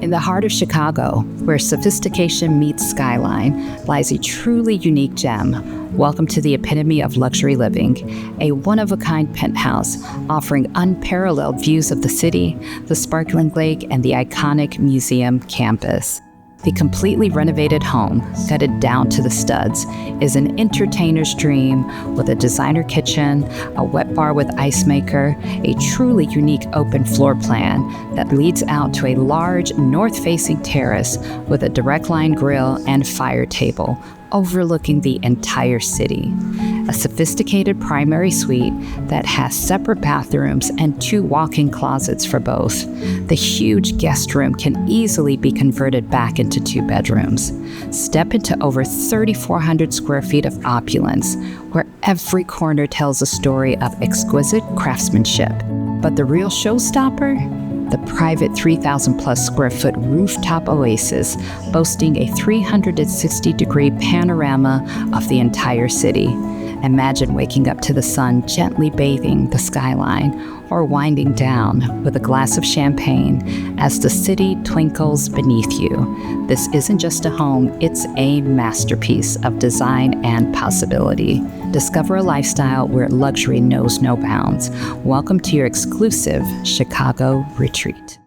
In the heart of Chicago, where sophistication meets skyline, lies a truly unique gem. Welcome to the epitome of luxury living, a one-of-a-kind penthouse offering unparalleled views of the city, the sparkling lake, and the iconic museum campus. The completely renovated home, gutted down to the studs, is an entertainer's dream with a designer kitchen, a wet bar with ice maker, a truly unique open floor plan that leads out to a large north-facing terrace with a direct line grill and fire table overlooking the entire city. A sophisticated primary suite that has separate bathrooms and 2 walk-in closets for both. The huge guest room can easily be converted back into 2 bedrooms. Step into over 3,400 square feet of opulence, where every corner tells a story of exquisite craftsmanship. But the real showstopper? The private 3,000 plus square foot rooftop oasis, boasting a 360-degree panorama of the entire city. Imagine waking up to the sun gently bathing the skyline, or winding down with a glass of champagne as the city twinkles beneath you. This isn't just a home, it's a masterpiece of design and possibility. Discover a lifestyle where luxury knows no bounds. Welcome to your exclusive Chicago retreat.